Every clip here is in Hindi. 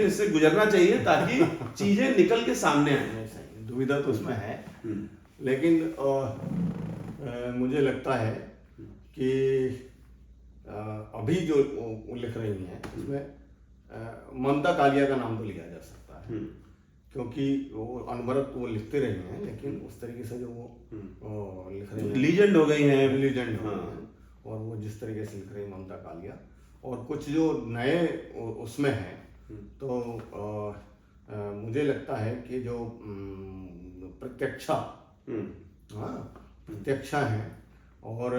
इससे गुजरना चाहिए ताकि चीजें निकल के सामने आए। नहीं, सही दुविधा तो उसमें है, लेकिन मुझे लगता है कि अभी जो वो लिख रही हैं उसमें ममता कालिया का नाम तो लिया जा सकता है, क्योंकि वो अनवरत वो लिखते रहे हैं, लेकिन उस तरीके से जो वो लिख रही हैं लीजेंड हो गई हैं, लीजेंड हो गई हैं, और वो जिस तरीके से लिख रही है ममता कालिया, और कुछ जो नए उसमें हैं, तो मुझे लगता है कि जो प्रत्यक्षा, हाँ प्रत्यक्षा है, और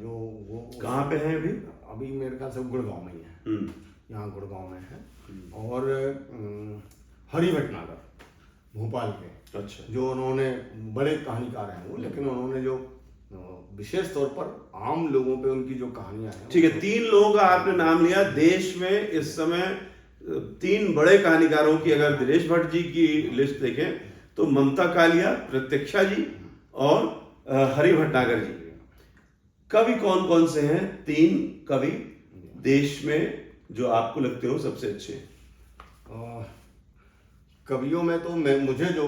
जो वो कहाँ पे हैं अभी? अभी मेरे ख्याल से गुड़गांव में ही है, यहाँ गुड़गांव में है, और हरि भटनागर भोपाल के, अच्छा, जो उन्होंने बड़े कहानीकार हैं वो, लेकिन उन्होंने जो विशेष तौर पर आम लोगों पे उनकी जो कहानियां हैं। ठीक है, 3 लोगों का आपने नाम लिया। देश में इस समय 3 बड़े कहानीकारों की अगर दिनेश भट्ट जी की लिस्ट देखें तो ममता कालिया, प्रत्यक्षा जी और हरि भटनागर जी। कवि कौन कौन से हैं 3 कवि देश में जो आपको लगते हो सबसे अच्छे? कवियों में तो मुझे जो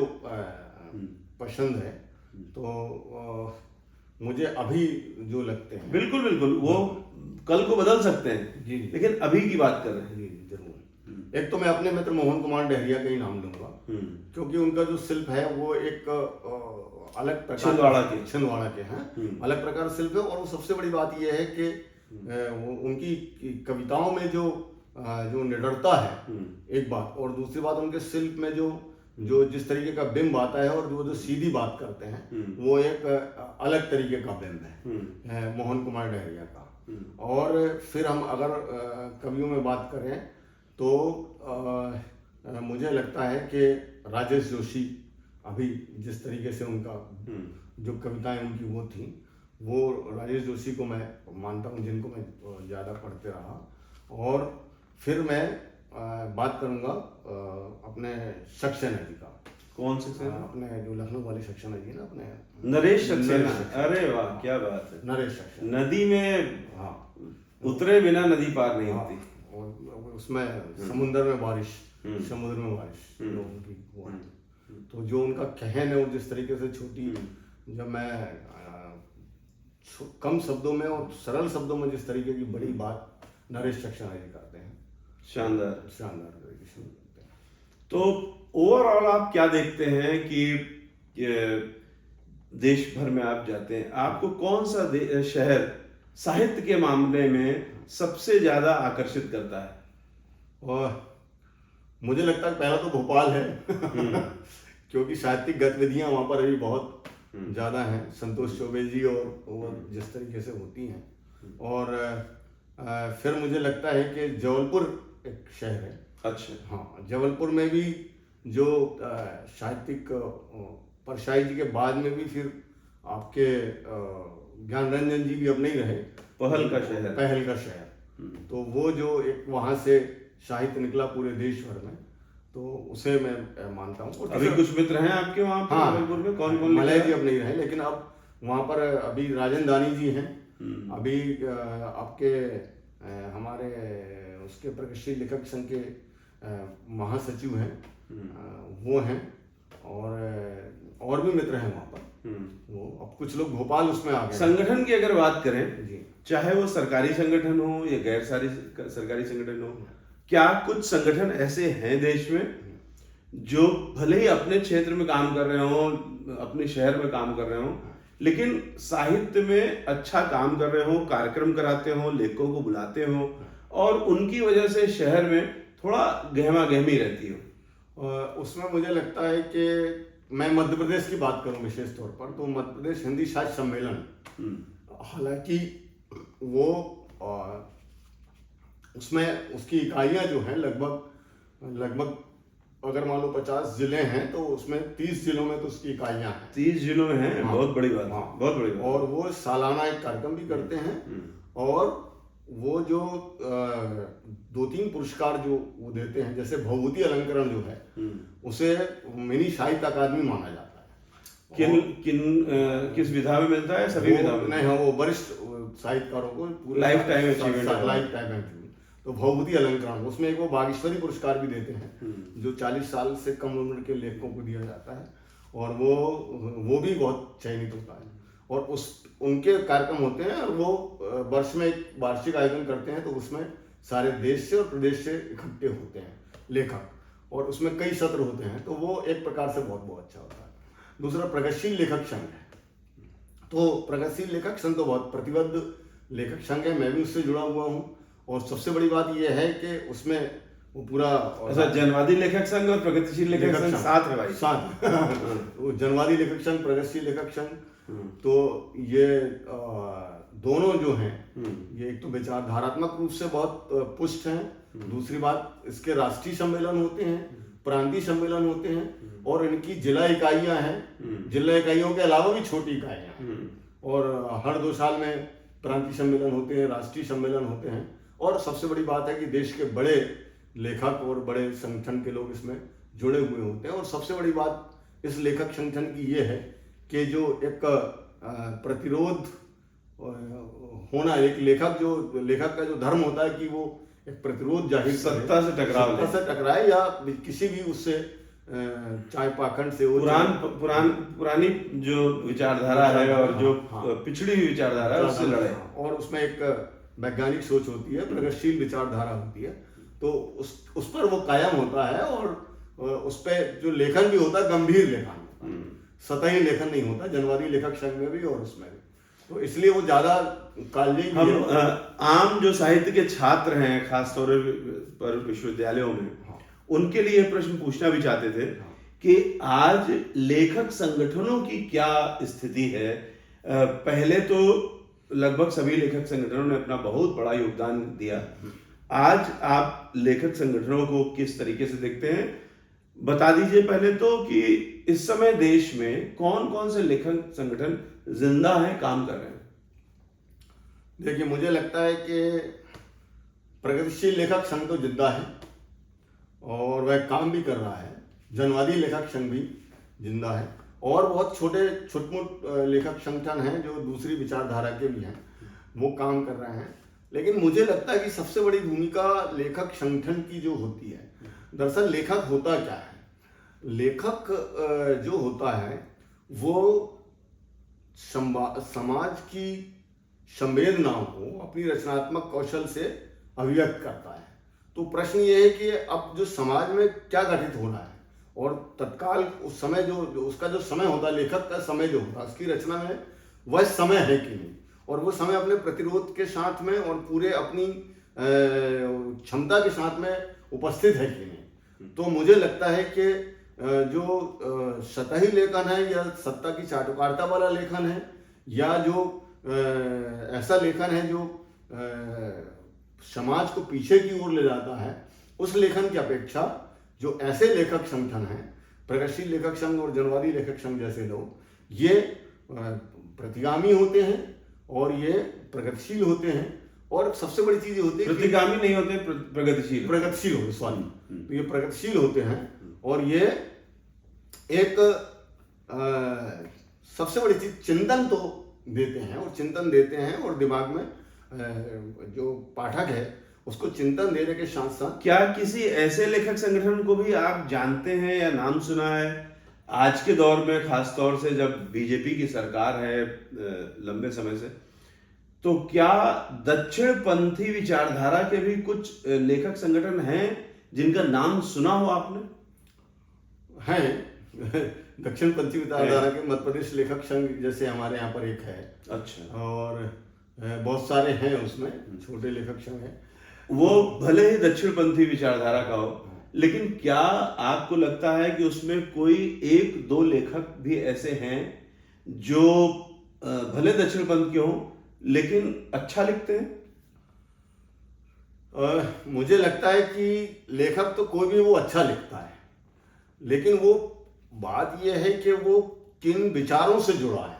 पसंद है, तो मुझे अभी जो लगते हैं, बिल्कुल बिल्कुल, वो कल को बदल सकते हैं जी, लेकिन अभी की बात कर रहे हैं। जी जरूर। एक तो मैं अपने मित्र मोहन कुमार डहरिया का ही नाम लूंगा, क्योंकि उनका जो शिल्प है वो एक अलग प्रकार छिंदवाड़ा के हैं, अलग प्रकार शिल्प है, और वो सबसे बड़ी बात यह है कि उनकी कविताओं में जो निडरता है एक बात, और दूसरी बात उनके शिल्प में जो जिस तरीके का बिंब आता है, और जो सीधी बात करते हैं, वो एक अलग तरीके का बिंब है मोहन कुमार डहरिया का। और फिर हम अगर कवियों में बात करें तो मुझे लगता है कि राजेश जोशी, अभी जिस तरीके से उनका जो कविताएं उनकी वो थी, वो राजेश जोशी को मैं मानता हूँ, जिनको मैं ज़्यादा पढ़ते रहा। और फिर मैं बात करूँगा अपने सक्सेना जी का। कौन सक्सेना? अपने जो लखनऊ वाले सक्सेना जी ना, अपने नरेश सक्सेना। अरे वाह, क्या बात है। नरेश सक्सेना नदी में उतरे बिना नदी पार नहीं होती, और उसमें समुद्र में बारिश जो उनकी वो है, तो जो उनका कहन है, और जिस तरीके से छोटी, जब मैं कम शब्दों में और सरल शब्दों में जिस तरीके की बड़ी बात नरेश सक्सेना जी करते हैं, शानदार तरीके से करते हैं। तो ओवरऑल आप क्या देखते हैं कि देश भर में आप जाते हैं, आपको कौन सा शहर साहित्य के मामले में सबसे ज्यादा आकर्षित करता है? और मुझे लगता है पहला तो भोपाल है क्योंकि साहित्यिक गतिविधियां वहाँ पर अभी बहुत ज़्यादा हैं, संतोष चौबे जी और जिस तरीके से होती हैं। और फिर मुझे लगता है कि जबलपुर एक शहर है। अच्छा, हाँ, जबलपुर में भी जो साहित्यिक परशाई जी के बाद में भी फिर आपके ज्ञान रंजन जी भी अब नहीं रहे, पहल का शहर, तो वो जो एक वहाँ से साहित्य निकला पूरे देश भर में, तो उसे मैं मानता हूँ। अभी कुछ मित्र हैं आपके वहाँ पर? हाँ, जबलपुर में कौन मलय जी अब नहीं रहे, लेकिन अब वहाँ पर अभी राजन दानी जी हैं, अभी आपके हमारे उसके प्रगतिशील लेखक संघ के महासचिव हैं, वो हैं, और भी मित्र हैं वहाँ पर। वो अब कुछ लोग भोपाल उसमें आ गए। संगठन की अगर बात करें जी, चाहे वो सरकारी संगठन हो या गैर सरकारी संगठन हो, क्या कुछ संगठन ऐसे हैं देश में जो भले ही अपने क्षेत्र में काम कर रहे हो, अपने शहर में काम कर रहे हो, लेकिन साहित्य में अच्छा काम कर रहे हो, कार्यक्रम कराते हो, लेखकों को बुलाते हो, और उनकी वजह से शहर में थोड़ा गहमा गहमी रहती हो? उसमें मुझे लगता है कि मैं मध्य प्रदेश की बात करूं विशेष तौर पर, तो मध्य प्रदेश हिंदी साहित्य सम्मेलन, हालांकि वो उसमें उसकी इकाइयां जो हैं लगभग अगर मान लो 50 जिले हैं, तो उसमें 30 जिलों में तो उसकी इकाइयां हैं। 30 जिलों में हैं? हाँ, बहुत बड़ी बात। हाँ, बहुत बड़ी बात। और वो सालाना एक कार्यक्रम भी करते हैं, और वो जो 2-3 पुरस्कार जो वो देते हैं, जैसे भभूति अलंकरण जो है, उसे मिनी साहित्य अकादमी माना जाता है। किस विधा में मिलता है? सभी विधा में? नहीं, हाँ, वो वरिष्ठ साहित्यकारों को life time achievement. Life time achievement. तो भवभूति अलंकरण, उसमें एक वो बागेश्वरी पुरस्कार भी देते हैं जो 40 साल से कम उम्र के लेखकों को दिया जाता है, और वो भी बहुत चयनित होता है, और उनके कार्यक्रम होते हैं, और वो वर्ष में एक वार्षिक आयोजन करते हैं, तो उसमें सारे देश से और प्रदेश से इकट्ठे होते हैं लेखक, और उसमें कई सत्र होते हैं, तो वो एक प्रकार से बहुत अच्छा होता है। दूसरा प्रगतिशील लेखक संघ है, तो प्रगतिशील लेखक संघ तो बहुत प्रतिबद्ध लेखक संघ है, मैं भी उससे जुड़ा हुआ हूँ, और सबसे बड़ी बात यह है कि उसमें वो पूरा जनवादी लेखक संघ और प्रगतिशील लेखक संघ साथ है भाई, साथ वो जनवादी लेखक संघ, प्रगतिशील लेखक संघ, तो ये दोनों जो हैं ये एक तो विचारधारात्मक रूप से बहुत पुष्ट हैं, दूसरी बात इसके राष्ट्रीय सम्मेलन होते हैं, प्रांतीय सम्मेलन होते हैं, और इनकी जिला इकाइयां हैं, जिला इकाइयों के अलावा भी छोटी इकाइयां हैं, और हर 2 साल में प्रांतीय सम्मेलन होते हैं, राष्ट्रीय सम्मेलन होते हैं, और सबसे बड़ी बात है कि देश के बड़े लेखक और बड़े संगठन के लोग इसमें जुड़े हुए होते हैं। और सबसे बड़ी बात इस लेखक संगठन की ये है कि जो एक प्रतिरोध होना, एक लेखक का जो धर्म होता है कि वो एक प्रतिरोध जाहिर सत्ता से टकराए या किसी भी उससे चाहे पाखंड से हो, पुरानी जो विचारधारा है और जो पिछड़ी हुई विचारधारा है उससे लड़े, और उसमें एक वैज्ञानिक सोच होती है, प्रगतिशील विचारधारा होती है, तो उस पर वो कायम होता है, और उस पर जो लेखन भी होता है गंभीर लेखन, सतही लेखन नहीं होता, जनवादी लेखक संघ में भी और उसमें भी, तो इसलिए वो ज्यादा काल्पनिक भी है। आम जो साहित्य के छात्र हैं खासतौर पर विश्वविद्यालयों में, उनके लिए प्रश्न पूछना भी चाहते थे कि आज लेखक संगठनों की क्या स्थिति है। पहले तो लगभग सभी लेखक संगठनों ने अपना बहुत बड़ा योगदान दिया, आज आप लेखक संगठनों को किस तरीके से देखते हैं, बता दीजिए पहले तो कि इस समय देश में कौन कौन से लेखक संगठन जिंदा हैं, काम कर रहे हैं। देखिए, मुझे लगता है कि प्रगतिशील लेखक संघ तो जिंदा है और वह काम भी कर रहा है, जनवादी लेखक संघ भी जिंदा है, और बहुत छोटे छोटमोट लेखक संगठन हैं जो दूसरी विचारधारा के भी हैं, वो काम कर रहे हैं। लेकिन मुझे लगता है कि सबसे बड़ी भूमिका लेखक संगठन की जो होती है, दरअसल लेखक होता क्या है, लेखक जो होता है वो समाज की संवेदनाओं को अपनी रचनात्मक कौशल से अभिव्यक्त करता है। तो प्रश्न ये है कि अब जो समाज में क्या घटित हो रहा है, और तत्काल उस समय जो उसका जो समय होता है, लेखक का समय जो होता है उसकी रचना में वह समय है कि नहीं, और वो समय अपने प्रतिरोध के साथ में और पूरे अपनी क्षमता के साथ में उपस्थित है कि नहीं। तो मुझे लगता है कि जो सतही लेखन है या सत्ता की चाटुकारिता वाला लेखन है, या जो ऐसा लेखन है जो समाज को पीछे की ओर ले जाता है, उस लेखन की अपेक्षा जो ऐसे लेखक संगठन हैं, प्रगतिशील लेखक संघ और जनवादी लेखक संघ जैसे लोग, ये प्रतिगामी होते हैं और ये प्रगतिशील होते हैं, और सबसे बड़ी चीज ये होती है प्रतिगामी नहीं होते, प्रगतिशील होते, सॉरी, तो ये प्रगतिशील होते हैं, और ये एक सबसे बड़ी चीज चिंतन तो देते हैं, और चिंतन देते हैं, और दिमाग में जो पाठक है उसको चिंतन देने के साथ साथ। क्या किसी ऐसे लेखक संगठन को भी आप जानते हैं या नाम सुना है आज के दौर में, खासतौर से जब बीजेपी की सरकार है लंबे समय से, तो क्या दक्षिणपंथी विचारधारा के भी कुछ लेखक संगठन हैं जिनका नाम सुना हो आपने? हैं दक्षिणपंथी विचारधारा के मध्य प्रदेश लेखक संघ जैसे हमारे यहाँ पर एक है। अच्छा। और बहुत सारे हैं, उसमें छोटे लेखक संघ हैं, वो भले ही दक्षिणपंथी विचारधारा का हो, लेकिन क्या आपको लगता है कि उसमें कोई 1-2 लेखक भी ऐसे हैं जो भले दक्षिणपंथ के हों लेकिन अच्छा लिखते हैं? मुझे लगता है कि लेखक तो कोई भी वो अच्छा लिखता है, लेकिन वो बात ये है कि वो किन विचारों से जुड़ा है।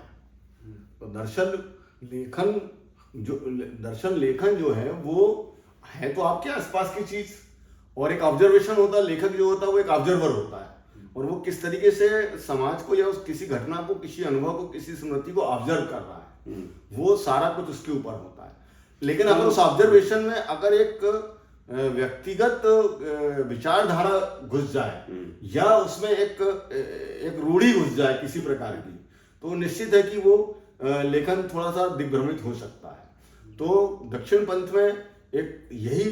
तो दर्शन लेखन जो है वो है तो आपके आसपास की चीज, और एक ऑब्जर्वेशन होता है, लेखक जो होता है वो एक ऑब्जर्वर होता है, और वो किस तरीके से समाज को या उस किसी घटना को, किसी अनुभव को, किसी स्मृति को ऑब्जर्व कर रहा है, वो सारा कुछ उसके ऊपर होता है। लेकिन अगर उस ऑब्जर्वेशन में अगर एक व्यक्तिगत विचारधारा घुस जाए या उसमें एक रूढ़ी घुस जाए किसी प्रकार की, तो निश्चित है कि वो लेखन थोड़ा सा दिग्भ्रमित हो सकता है। तो दक्षिण पंथ में एक यही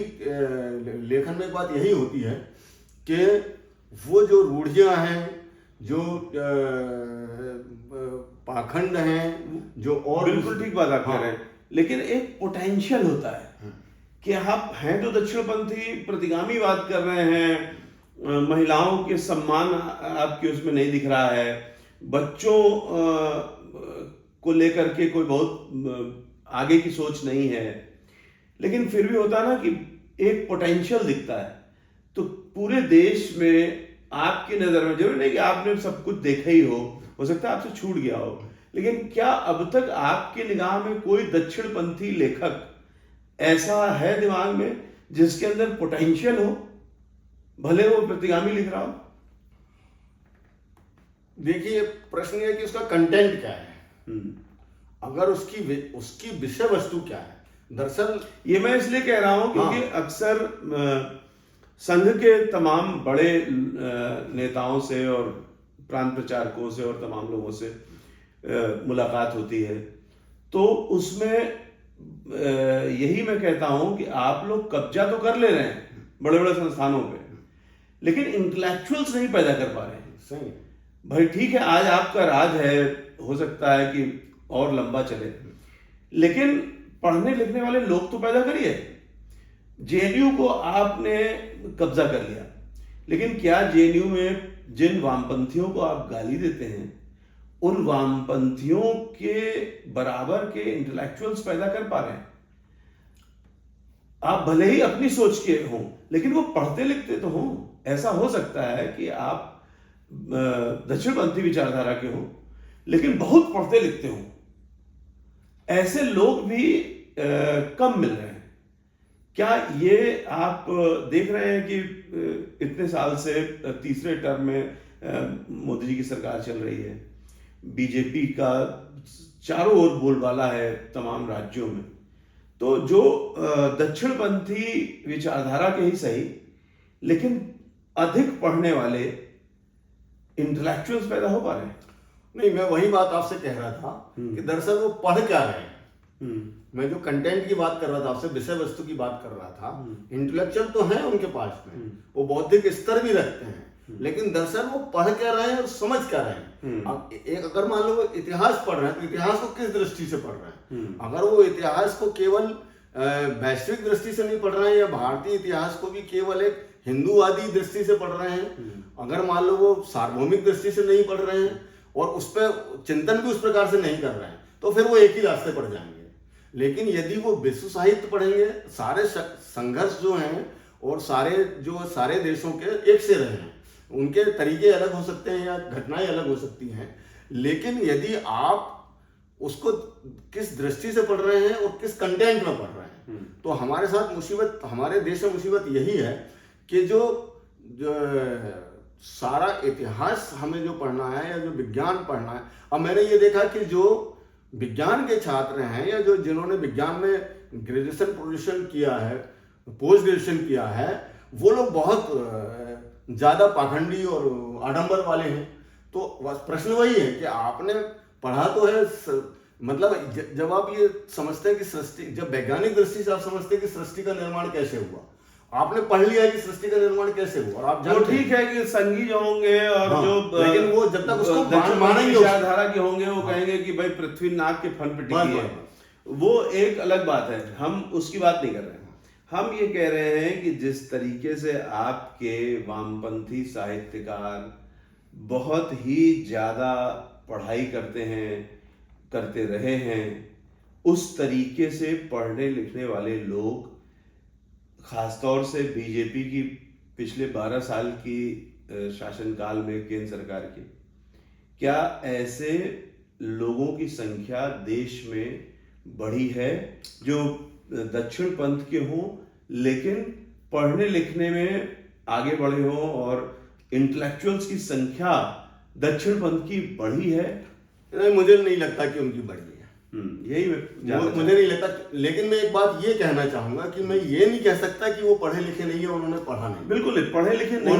लेखन में एक बात यही होती है कि वो जो रूढ़ियां हैं, जो पाखंड हैं, जो और बिल्कुल ठीक बात आप कह रहे हैं, लेकिन एक पोटेंशियल होता है कि आप हैं तो दक्षिणपंथी प्रतिगामी बात कर रहे हैं, महिलाओं के सम्मान आपके उसमें नहीं दिख रहा है, बच्चों को लेकर के कोई बहुत आगे की सोच नहीं है, लेकिन फिर भी होता है ना कि एक पोटेंशियल दिखता है। तो पूरे देश में आपकी नजर में, जरूर नहीं कि आपने सब कुछ देखा ही हो सकता है आपसे छूट गया हो, लेकिन क्या अब तक आपकी निगाह में कोई दक्षिणपंथी लेखक ऐसा है दिमाग में जिसके अंदर पोटेंशियल हो, भले वो प्रतिगामी लिख रहा हो? देखिए, प्रश्न ये है कि उसका कंटेंट क्या है, अगर उसकी विषय वस्तु क्या है। दरअसल ये मैं इसलिए कह रहा हूं क्योंकि अक्सर संघ के तमाम बड़े नेताओं से और प्रांत प्रचारकों से और तमाम लोगों से मुलाकात होती है, तो उसमें यही मैं कहता हूं कि आप लोग कब्जा तो कर ले रहे हैं बड़े बड़े संस्थानों पे, लेकिन इंटेलेक्चुअल्स नहीं पैदा कर पा रहे हैं। सही भाई ठीक है, आज आपका राज है, हो सकता है कि और लंबा चले, लेकिन पढ़ने लिखने वाले लोग तो पैदा करिए। जेएनयू को आपने कब्जा कर लिया, लेकिन क्या जेएनयू में जिन वामपंथियों को आप गाली देते हैं, उन वामपंथियों के बराबर के इंटेलेक्चुअल्स पैदा कर पा रहे हैं? आप भले ही अपनी सोच के हों, लेकिन वो पढ़ते लिखते तो हों। ऐसा हो सकता है कि आप दक्षिणपंथी विचारधारा के हों, लेकिन बहुत पढ़ते लिखते हों। ऐसे लोग भी कम मिल रहे हैं। क्या ये आप देख रहे हैं कि इतने साल से तीसरे टर्म में मोदी जी की सरकार चल रही है, बीजेपी का चारों ओर बोलबाला है तमाम राज्यों में, तो जो दक्षिणपंथी विचारधारा के ही सही, लेकिन अधिक पढ़ने वाले इंटेलेक्चुअल्स पैदा हो पा रहे हैं? नहीं, मैं वही बात आपसे कह रहा था कि दरअसल वो पढ़ क्या रहे हैं। मैं जो कंटेंट की बात कर रहा था, आपसे विषय वस्तु की बात कर रहा था, इंटेलेक्चुअल तो है उनके पास में, वो बौद्धिक स्तर भी रखते हैं, लेकिन दरअसल वो पढ़ क्या रहे हैं और समझ क्या रहे हैं। अब एक अगर मान लो वो इतिहास पढ़ रहे हैं, तो इतिहास को किस दृष्टि से पढ़ रहे हैं? अगर वो इतिहास को केवल वैश्विक दृष्टि से नहीं पढ़ रहे हैं, या भारतीय इतिहास को भी केवल एक हिंदूवादी दृष्टि से पढ़ रहे हैं, अगर मान लो वो सार्वभौमिक दृष्टि से नहीं पढ़ रहे हैं और उस पर चिंतन भी उस प्रकार से नहीं कर रहे हैं, तो फिर वो एक ही रास्ते पर जाएंगे। लेकिन यदि वो विश्व साहित्य पढ़ेंगे, सारे संघर्ष जो हैं और सारे देशों के एक से रहे हैं, उनके तरीके अलग हो सकते हैं या घटनाएं अलग हो सकती हैं, लेकिन यदि आप उसको किस दृष्टि से पढ़ रहे हैं और किस कंटेंट में पढ़ रहे हैं, तो हमारे साथ मुसीबत, हमारे देश में मुसीबत यही है कि जो सारा इतिहास हमें जो पढ़ना है या जो विज्ञान पढ़ना है, अब मैंने ये देखा कि जो विज्ञान के छात्र हैं या जो जिन्होंने विज्ञान में ग्रेजुएशन प्रोजेक्शन किया है, पोस्ट ग्रेजुएशन किया है, वो लोग बहुत ज्यादा पाखंडी और आडंबर वाले हैं। तो प्रश्न वही है कि आपने पढ़ा तो है, मतलब जब आप ये समझते हैं कि सृष्टि, जब वैज्ञानिक दृष्टि से आप समझते हैं कि सृष्टि का निर्माण कैसे हुआ, आपने पढ़ लिया है कि सृष्टि का निर्माण कैसे हुआ, और आप जानते ठीक है कि संघी जो होंगे और जो लेकिन वो जब तक उसको मानेंगे, विचारधारा के होंगे, वो कहेंगे कि भाई पृथ्वी नाग के फन पे टिकी है, वो एक अलग बात है, हम उसकी बात नहीं कर रहे हैं। हम ये कह रहे हैं कि जिस तरीके से आपके वामपंथी साहित्यकार बहुत ही ज्यादा पढ़ाई करते रहे हैं, उस तरीके से पढ़ने लिखने वाले लोग, खासतौर से बीजेपी की पिछले 12 साल की शासनकाल में केंद्र सरकार की, क्या ऐसे लोगों की संख्या देश में बढ़ी है जो दक्षिण पंथ के हों लेकिन पढ़ने लिखने में आगे बढ़े हों, और इंटेलेक्चुअल्स की संख्या दक्षिण पंथ की बढ़ी है? मुझे नहीं लगता कि उनकी बढ़ी है। यही मैं मुझे नहीं लगता, लेकिन मैं एक बात ये कहना चाहूंगा कि मैं ये नहीं कह सकता कि वो पढ़े लिखे नहीं है, उन्होंने पढ़ा नहीं। बिल्कुल पढ़े लिखे नहीं